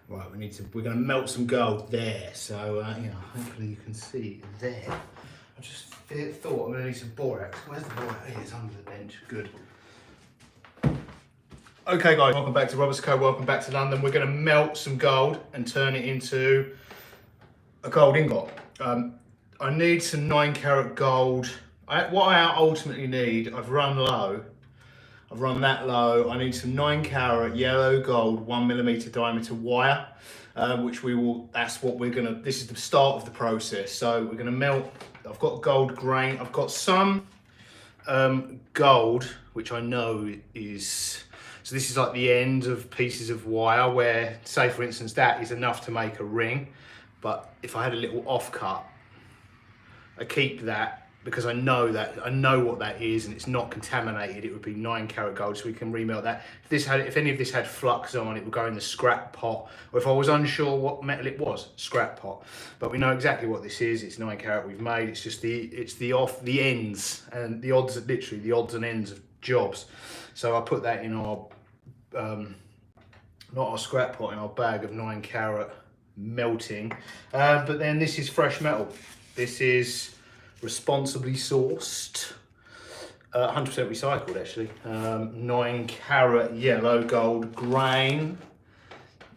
Right, we're going to melt some gold there. So, hopefully you can see there. I just thought I'm going to need some borax. Where's the borax? Here, it's under the bench. Good. Okay guys, welcome back to Roberts Co. Welcome back to London. We're going to melt some gold and turn it into a gold ingot. I need some 9 carat gold. What I ultimately need, I've run low. I've run that low. I need some 9 carat yellow gold 1mm diameter wire, which that's what we're gonna, this is the start of the process. So we're gonna melt, I've got gold grain. I've got some gold, which I know is, so this is like the end of pieces of wire where, say for instance, that is enough to make a ring. But if I had a little offcut, I keep that because I know what that is and it's not contaminated. It would be 9 carat gold, so we can remelt that. If any of this had flux on, it would go in the scrap pot. Or if I was unsure what metal it was, scrap pot. But we know exactly what this is. It's 9 carat we've made. It's just the ends and the odds, literally the odds and ends of jobs. So I put that in our not our scrap pot, in our bag of 9 carat melting. But then this is fresh metal. This is responsibly sourced, 100% recycled actually, 9 carat yellow gold grain.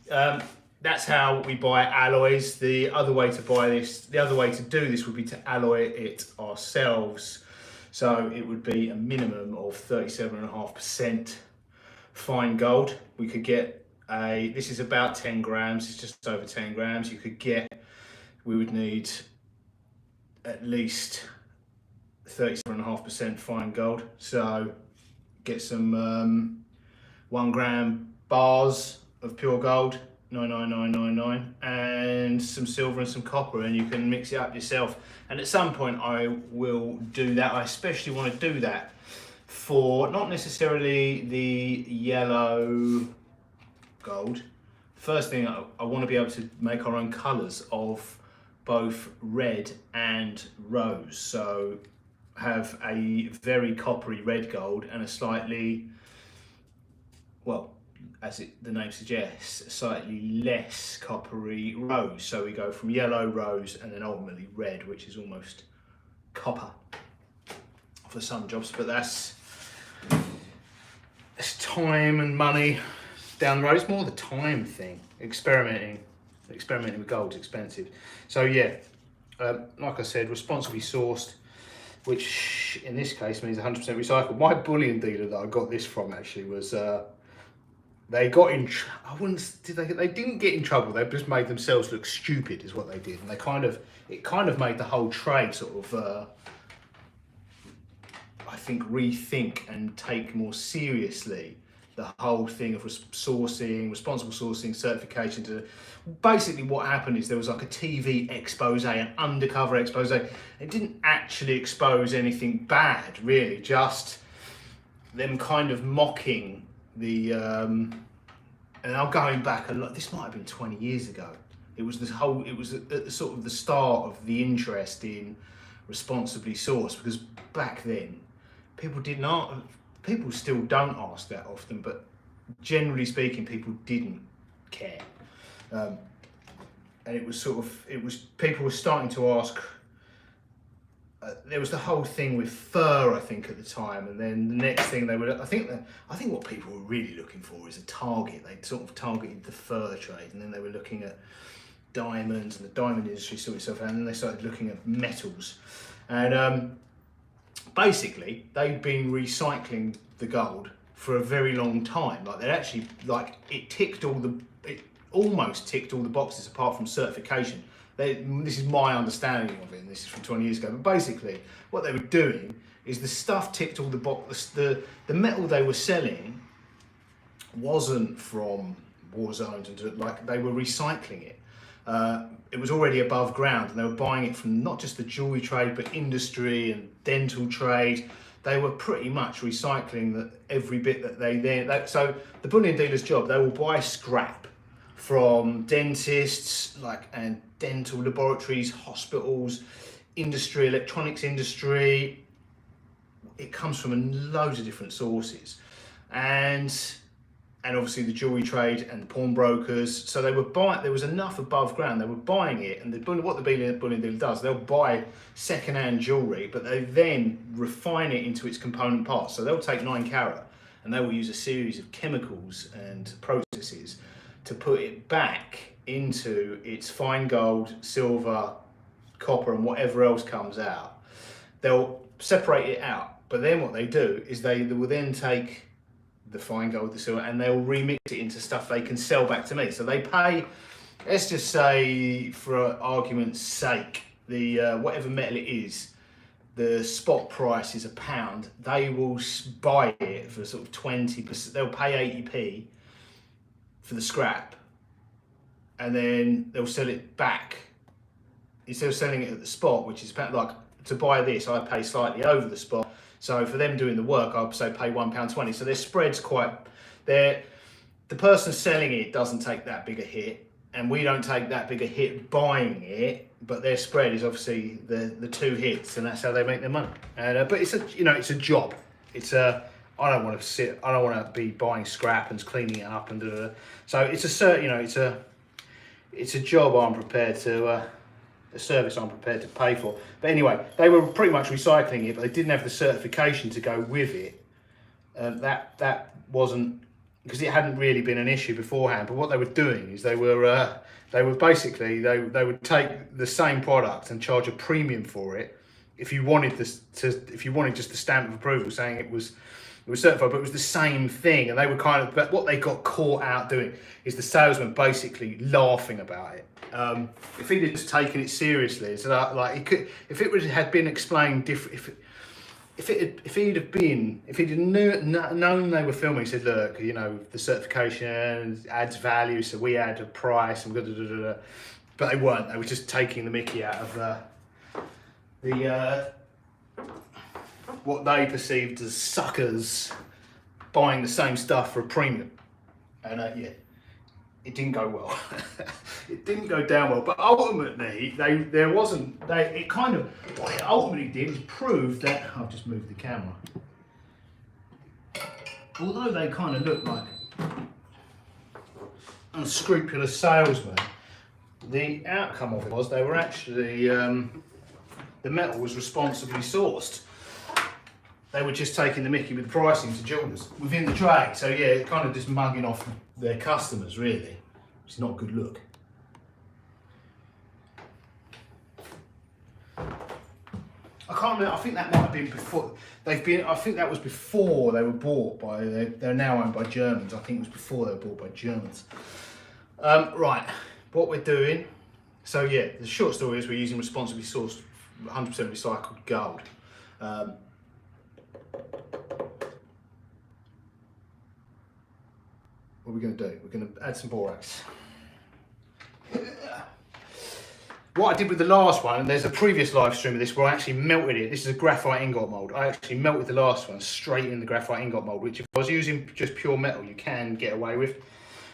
That's how we buy alloys. The other way to do this would be to alloy it ourselves. So it would be a minimum of 37.5% fine gold. We could get this is about 10 grams, it's just over 10 grams. We would need at least 37.5% fine gold. So get some 1 gram bars of pure gold, 99999, and some silver and some copper, and you can mix it up yourself. And at some point I will do that. I especially want to do that for not necessarily the yellow gold. First thing, I want to be able to make our own colours of both red and rose. So have a very coppery red gold and a slightly, well, as the name suggests, slightly less coppery rose. So we go from yellow, rose, and then ultimately red, which is almost copper for some jobs. But that's time and money down the road. It's more the time thing. Experimenting with gold is expensive. So yeah, like I said, responsibly sourced, which in this case means 100% recycled. My bullion dealer that I got this from actually was, they got in, they didn't get in trouble, they just made themselves look stupid is what they did. And it kind of made the whole trade sort of, I think, rethink and take more seriously the whole thing of responsible sourcing, certification. Basically what happened is there was like a TV expose, an undercover expose. It didn't actually expose anything bad, really, just them kind of mocking the, and I'm going back a lot, this might have been 20 years ago. It was at the sort of the start of the interest in responsibly sourced, because back then people still don't ask that often, but generally speaking, people didn't care. And people were starting to ask, there was the whole thing with fur, I think, at the time, and then the next thing I think what people were really looking for is a target. They sort of targeted the fur trade, and then they were looking at diamonds, and the diamond industry sorted itself out, and then they started looking at metals. And basically, they'd been recycling the gold for a very long time. Like they'd actually, it almost ticked all the boxes apart from certification. This is my understanding of it, and this is from 20 years ago. But basically, what they were doing is the stuff ticked all the boxes. The metal they were selling wasn't from war zones, and like they were recycling it. It was already above ground, and they were buying it from not just the jewellery trade, but industry and dental trade. They were pretty much recycling every bit that they so the bullion dealer's job, they will buy scrap from dentists, and dental laboratories, hospitals, industry, electronics industry. It comes from loads of different sources, and and obviously the jewellery trade and pawnbrokers. So they were buying, there was enough above ground, they were buying it, and what the bullion dealer does, they'll buy second-hand jewellery, but they then refine it into its component parts. So they'll take 9 carat and they will use a series of chemicals and processes to put it back into its fine gold, silver, copper, and whatever else comes out. They'll separate it out, but then what they do is they will then take the fine gold, the silver, and they'll remix it into stuff they can sell back to me. So they pay, let's just say for argument's sake, the whatever metal it is, the spot price is £1. They will buy it for sort of 20%. They'll pay 80p for the scrap, and then they'll sell it back. Instead of selling it at the spot, which is about like, to buy this, I pay slightly over the spot. So for them doing the work, I'd say pay £1.20. So their spread's quite, the person selling it doesn't take that big a hit, and we don't take that big a hit buying it, but their spread is obviously the 2 hits, and that's how they make their money. And but it's a, you know, it's a job. It's a, I don't want to be buying scrap and cleaning it up and da. So it's a certain, you know, it's a job I'm prepared to. A service I'm prepared to pay for. But anyway, they were pretty much recycling it, but they didn't have the certification to go with it. That wasn't, because it hadn't really been an issue beforehand. But what they were doing is they would take the same product and charge a premium for it if you wanted if you wanted just the stamp of approval saying it was certified, but it was the same thing. And they were kind of, but what they got caught out doing is the salesman basically laughing about it. If he'd just taken it seriously, so that, like, he could, if it had been explained different, if he'd known they were filming, he said, look, you know, the certification adds value, so we add a price, and but they weren't. They were just taking the mickey out of what they perceived as suckers buying the same stuff for a premium, and yeah. It didn't go well. It didn't go down well, but ultimately, what it ultimately did was prove that, I've just moved the camera. Although they kind of looked like unscrupulous salesmen, the outcome of it was they were actually, the metal was responsibly sourced. They were just taking the mickey with pricing to jewellers within the trade. So yeah, kind of just mugging off their customers, really. It's not a good look. I can't remember, I think that might have been before, I think that was before they were bought by, they're now owned by Germans. I think it was before they were bought by Germans. Right, what we're doing, so yeah, the short story is we're using responsibly sourced 100% recycled gold. What are we going to do? We're going to add some borax. What I did with the last one, and there's a previous live stream of this where I actually melted it. This is a graphite ingot mould. I actually melted the last one straight in the graphite ingot mould, which if I was using just pure metal, you can get away with.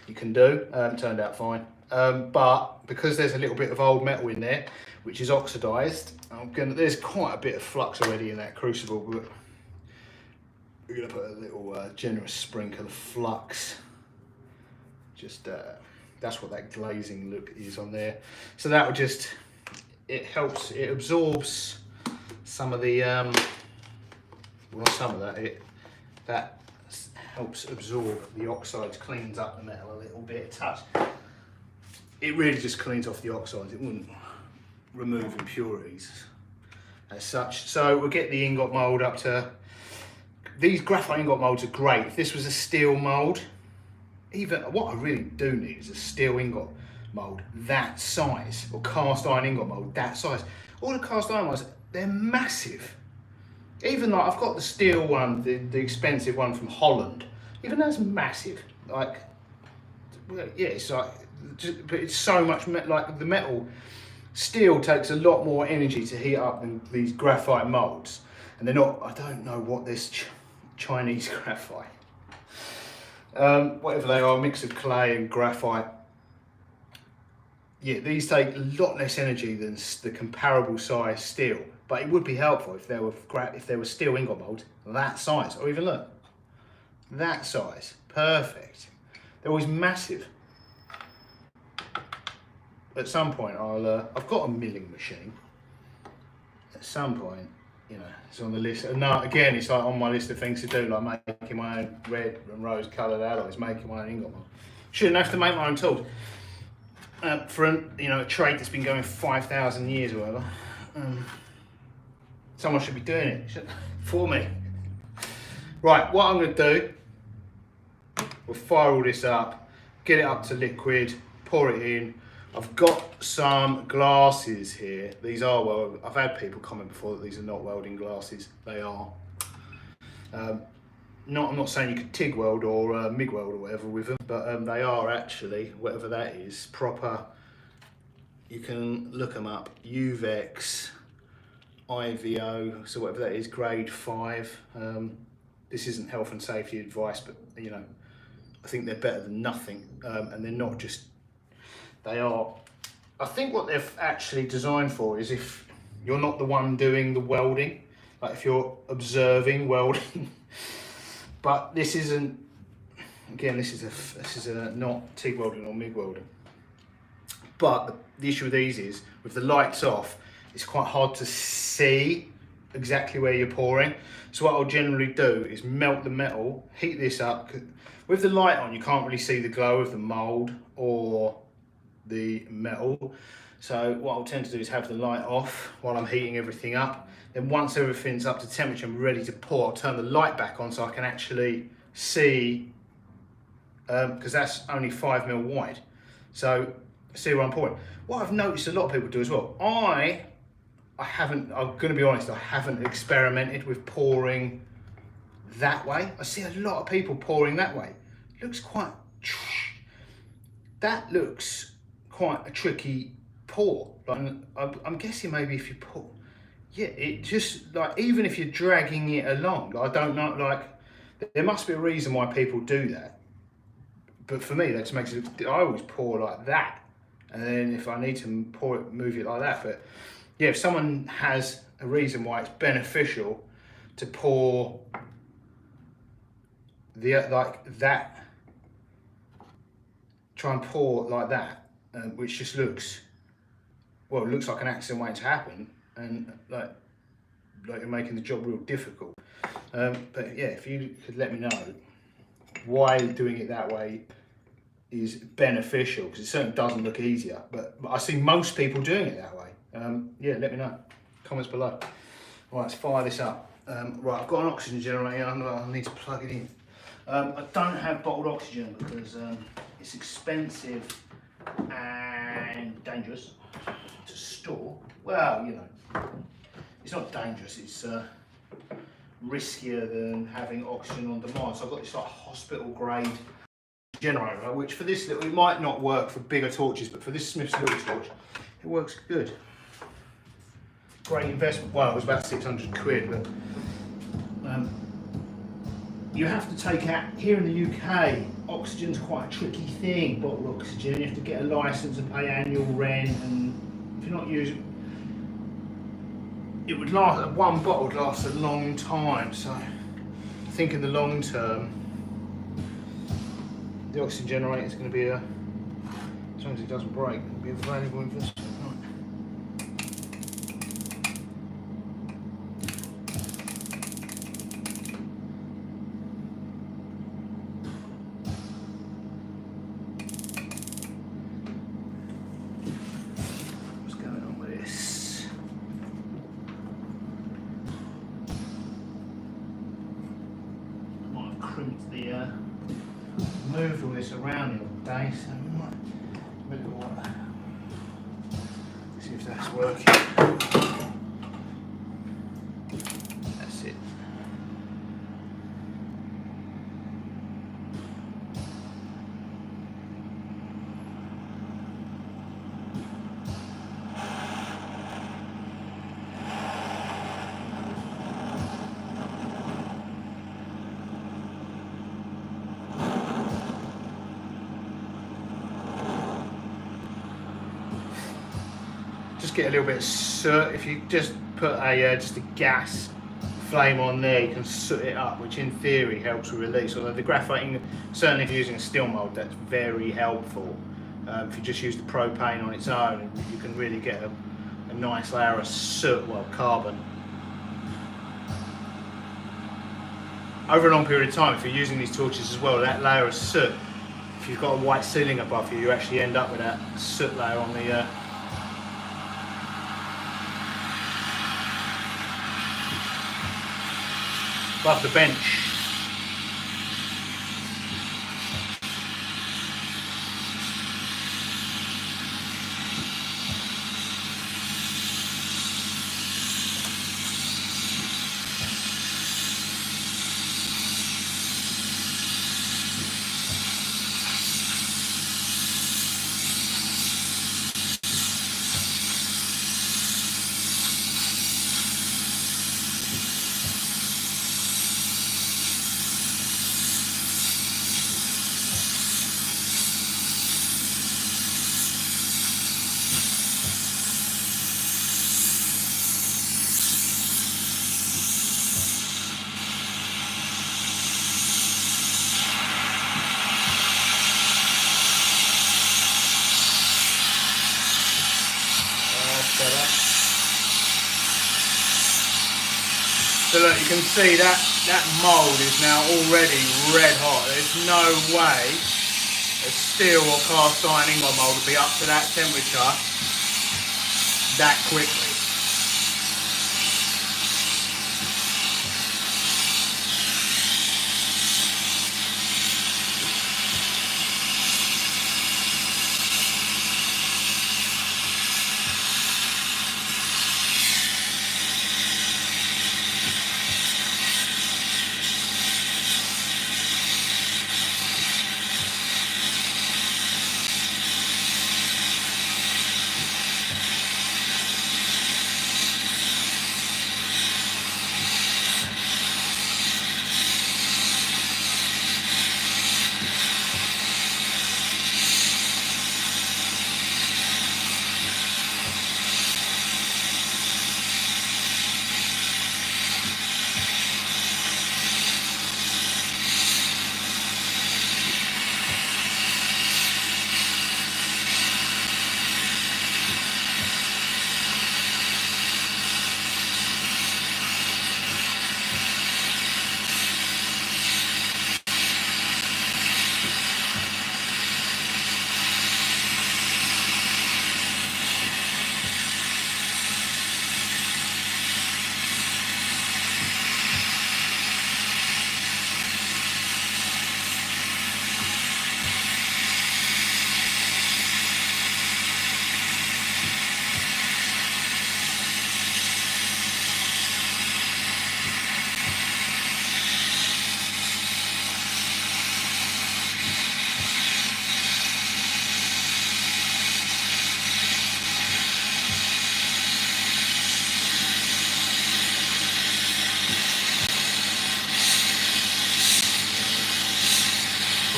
You can do. Turned out fine. But because there's a little bit of old metal in there, which is oxidised, there's quite a bit of flux already in that crucible. But we're going to put a little generous sprinkle of flux. Just that's what that glazing look is on there. So that will just, it helps, it absorbs some of the well, some of that helps absorb the oxides, cleans up the metal a little bit, a touch. It really just cleans off the oxides. It wouldn't remove impurities as such. So we'll get the ingot mould up to, these graphite ingot moulds are great. If this was a steel mould, even what I really do need is a steel ingot mould that size, or cast iron ingot mould that size. All the cast iron ones, they're massive. Even like I've got the steel one, the expensive one from Holland. Even that's massive. Like, yeah, it's like, but it's so much like the metal. Steel takes a lot more energy to heat up than these graphite moulds, and they're not. I don't know what this Chinese graphite. Whatever they are, a mix of clay and graphite. Yeah, these take a lot less energy than the comparable size steel, but it would be helpful if there were steel ingot moulds that size, or even look, that size, perfect. They're always massive. At some point, I've got a milling machine. At some point, you know, it's on the list. No, again, it's like on my list of things to do, like making my own red and rose coloured alloys, making my own ingot mold. Shouldn't have to make my own tools. For a trade that's been going 5,000 years or whatever. Someone should be doing it for me. Right, what I'm going to do, we'll fire all this up, get it up to liquid, pour it in. I've got some glasses here. These are I've had people comment before that these are not welding glasses. They are. I'm not saying you could TIG weld or MIG weld or whatever with them, but they are actually, whatever that is, proper. You can look them up. UVEX, IVO, so whatever that is, grade 5. This isn't health and safety advice, but you know, I think they're better than nothing, and they're not just. They are. I think what they're actually designed for is if you're not the one doing the welding, like if you're observing welding. But this isn't. Again, this is a not TIG welding or MIG welding. But the issue with these is, with the lights off, it's quite hard to see exactly where you're pouring. So what I'll generally do is melt the metal, heat this up. With the light on, you can't really see the glow of the mold or the metal. So what I'll tend to do is have the light off while I'm heating everything up. Then once everything's up to temperature and ready to pour, I'll turn the light back on so I can actually see, because that's only 5mm wide. So see where I'm pouring. What I've noticed a lot of people do as well, I'm going to be honest, I haven't experimented with pouring that way. I see a lot of people pouring that way. It looks quite a tricky pour. Like, I'm guessing maybe if you pour, yeah, it just, like, even if you're dragging it along, like, I don't know, like, there must be a reason why people do that. But for me, that just makes it, I always pour like that. And then if I need to pour it, move it like that. But yeah, if someone has a reason why it's beneficial to pour like that, try and pour like that, which just looks, well, it looks like an accident waiting to happen, and like you're making the job real difficult. But yeah, if you could let me know why doing it that way is beneficial, because it certainly doesn't look easier, but I see most people doing it that way. Yeah, let me know, comments below. Right, let's fire this up. Right, I've got an oxygen generator, I need to plug it in. I don't have bottled oxygen because it's expensive and dangerous to store. Well, you know, it's not dangerous, it's riskier than having oxygen on demand. So I've got this like hospital grade generator, which for this little, it might not work for bigger torches, but for this Smith's little torch, it works good. Great investment. Well, it was about 600 quid, but you have to take out, here in the UK, oxygen's quite a tricky thing, bottled oxygen. You have to get a licence and pay annual rent, and if you're not using, it would last, one bottle would last a long time. So I think in the long term, the oxygen generator is going to be as long as it doesn't break, it'll be a valuable investment. Moved all this around the other day, so we might have a little see if that's working. That's it. Just get a little bit of soot. If you just put a just a gas flame on there, you can soot it up, which in theory helps with release. Although the graphiting, certainly if you're using a steel mould, that's very helpful. If you just use the propane on its own, you can really get a nice layer of soot, well, carbon. Over a long period of time, if you're using these torches as well, that layer of soot, if you've got a white ceiling above you, you actually end up with that soot layer on the above the bench. So look, you can see that mould is now already red hot. There's no way a steel or cast iron ingot mould will be up to that temperature that quickly.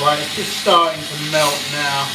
Right, it's just starting to melt now.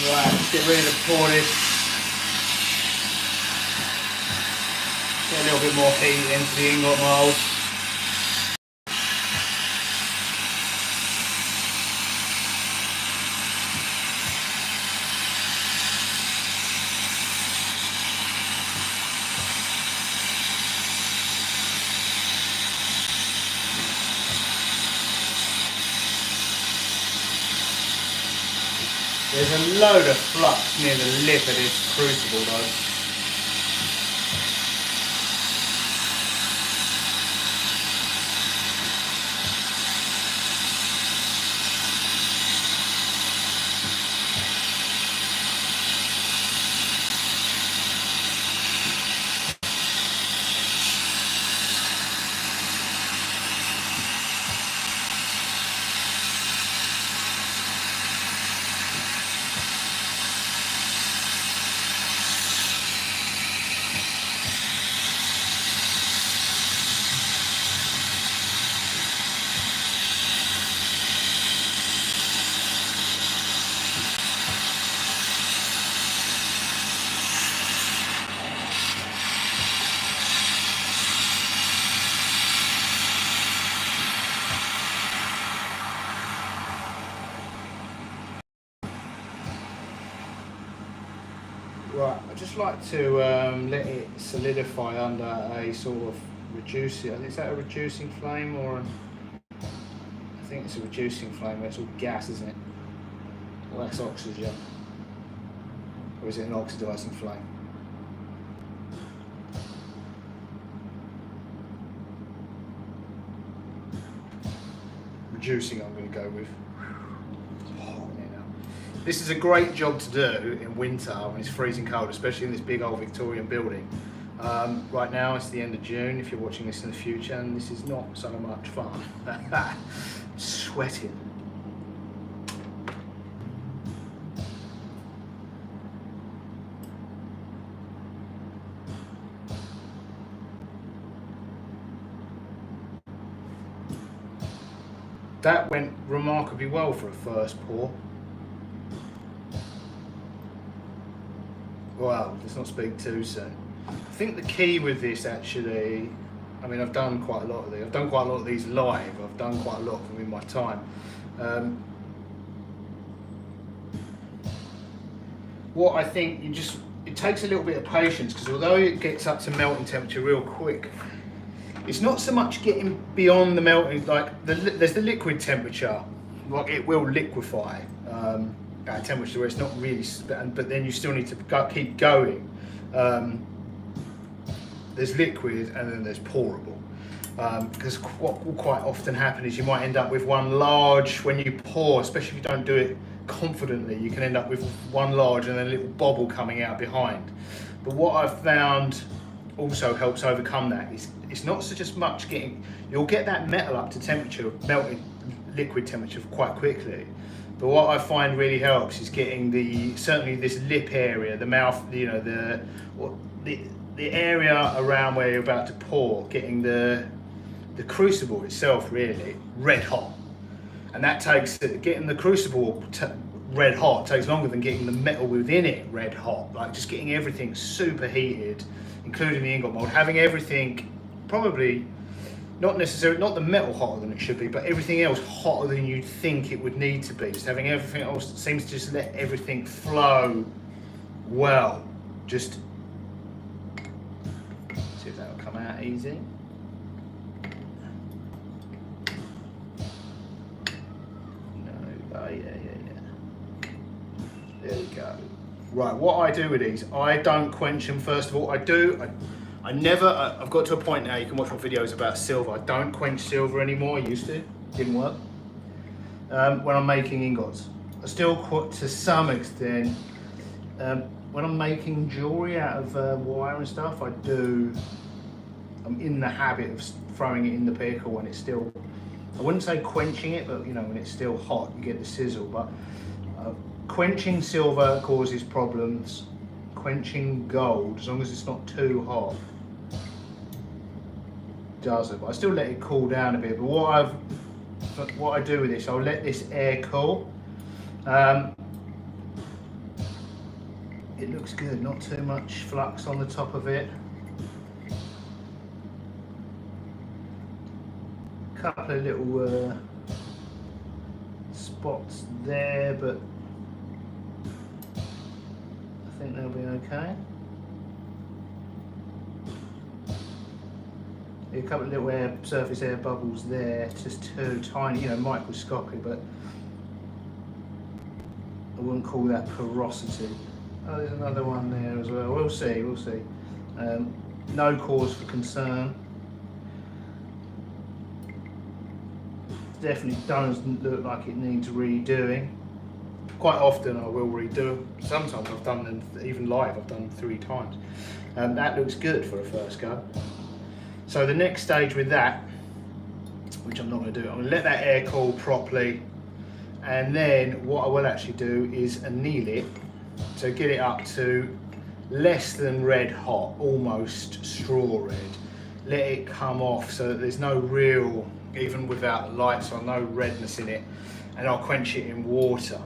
Right, let's get ready to pour this. Get a little bit more heat into the ingot mould. There's a load of flux near the lip of this crucible though. Right, I just like to let it solidify under a sort of reducing. Is that a reducing flame or I think it's a reducing flame where it's all gas, isn't it? Well, that's oxygen. Or is it an oxidizing flame? Reducing, I'm going to go with. This is a great job to do in winter when it's freezing cold, especially in this big old Victorian building. Right now it's the end of June if you're watching this in the future, and this is not so much fun. Sweating. That went remarkably well for a first pour. Well, let's not speak too soon. I think the key with this actually, I mean, I've done quite a lot of these. I've done quite a lot of these live. I've done quite a lot of them in my time. What I think it takes a little bit of patience, because although it gets up to melting temperature real quick, it's not so much getting beyond the melting, like there's the liquid temperature, like it will liquefy. At a temperature where it's not really, but then you still need to keep going. There's liquid and then there's pourable. Because what will quite often happen is you might end up with one large, when you pour, especially if you don't do it confidently, you can end up with one large and then a little bobble coming out behind. But what I've found also helps overcome that is it's not so just much you'll get that metal up to temperature, melted liquid temperature quite quickly. But what I find really helps is getting certainly this lip area, the mouth, you know, the area around where you're about to pour, getting the crucible itself really red hot. And that takes, getting the crucible red hot takes longer than getting the metal within it red hot. Like just getting everything super heated, including the ingot mold, having everything probably not the metal hotter than it should be, but everything else hotter than you'd think it would need to be. Just having everything else seems to just let everything flow well. Just see if that'll come out easy. No, oh yeah. There we go. Right, what I do with these, I don't quench them first of all. I never, I've got to a point now, you can watch my videos about silver. I don't quench silver anymore, I used to, didn't work. When I'm making ingots. I still, to some extent, when I'm making jewellery out of wire and stuff, I'm in the habit of throwing it in the pickle when it's still, I wouldn't say quenching it, but you know, when it's still hot, you get the sizzle. But quenching silver causes problems. Quenching gold, as long as it's not too hot, does it. But I still let it cool down a bit. But what I do with this, I'll let this air cool. it looks good, not too much flux on the top of it. Couple of little spots there, but I think they'll be okay. A couple of little surface air bubbles there, just too tiny, you know, microscopic, but I wouldn't call that porosity. Oh, there's another one there as well. We'll see, we'll see. No cause for concern. Definitely doesn't look like it needs redoing. Quite often I will redo. Sometimes I've done them, even live, I've done them 3 times. That looks good for a first go. So the next stage with that, which I'm not going to do, I'm going to let that air cool properly, and then what I will actually do is anneal it, so get it up to less than red hot, almost straw red. Let it come off so that there's no real, even without the lights on, no redness in it, and I'll quench it in water.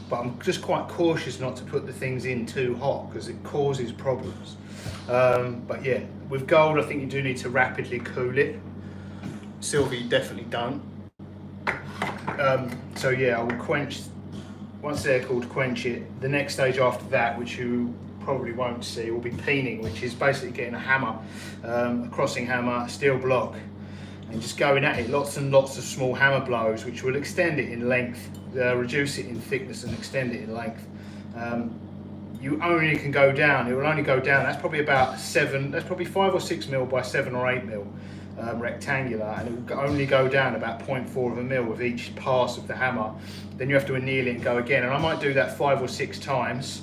But I'm just quite cautious not to put the things in too hot because it causes problems. But yeah, with gold I think you do need to rapidly cool it. Silver you definitely don't. So yeah, I will quench, once they're cooled, quench it. The next stage after that, which you probably won't see, will be peening, which is basically getting a hammer, a crossing hammer, steel block, and just going at it, lots and lots of small hammer blows, which will extend it in length, reduce it in thickness and extend it in length. You only can go down, it will only go down, that's probably about 5 or 6 mil by 7 or 8 mil rectangular, and it will only go down about 0.4 of a mil with each pass of the hammer. Then you have to anneal it and go again, and I might do that 5 or 6 times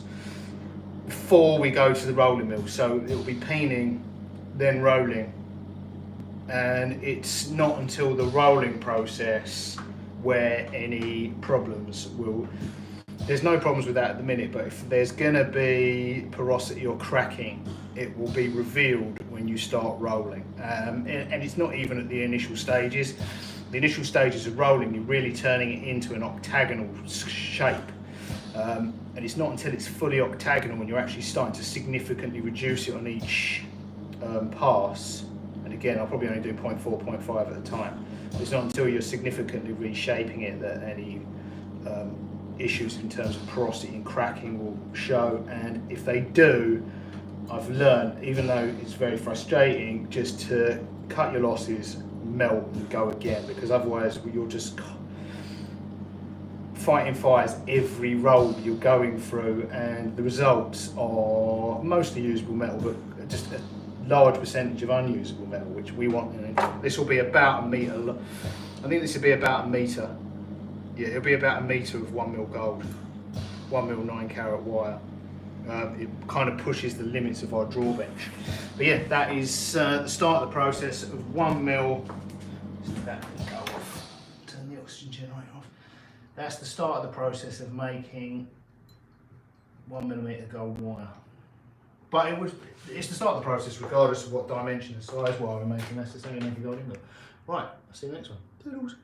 before we go to the rolling mill. So it will be peening, then rolling, and it's not until the rolling process where any problems will. There's no problems with that at the minute, but if there's gonna be porosity or cracking, it will be revealed when you start rolling. And it's not even at the initial stages. The initial stages of rolling, you're really turning it into an octagonal shape. And it's not until it's fully octagonal when you're actually starting to significantly reduce it on each pass. And again, I'll probably only do 0.4, 0.5 at a time. It's not until you're significantly reshaping it that any issues in terms of porosity and cracking will show. And if they do, I've learned, even though it's very frustrating, just to cut your losses, melt and go again, because otherwise you're just fighting fires every roll you're going through, and the results are mostly usable metal, but just a large percentage of unusable metal, which we want. This will be about a metre. I think this will be about a metre. Yeah, it'll be about a metre of 1 mil gold, 1 mil 9 carat wire. It kind of pushes the limits of our draw bench. But yeah, that is the start of the process of 1 mil. That can go off. Turn the oxygen generator off. That's the start of the process of making 1mm gold wire. But it's the start of the process regardless of what dimension and size wire we're making. That's the same as making gold ingot. Right, I'll see you next one. Toodles.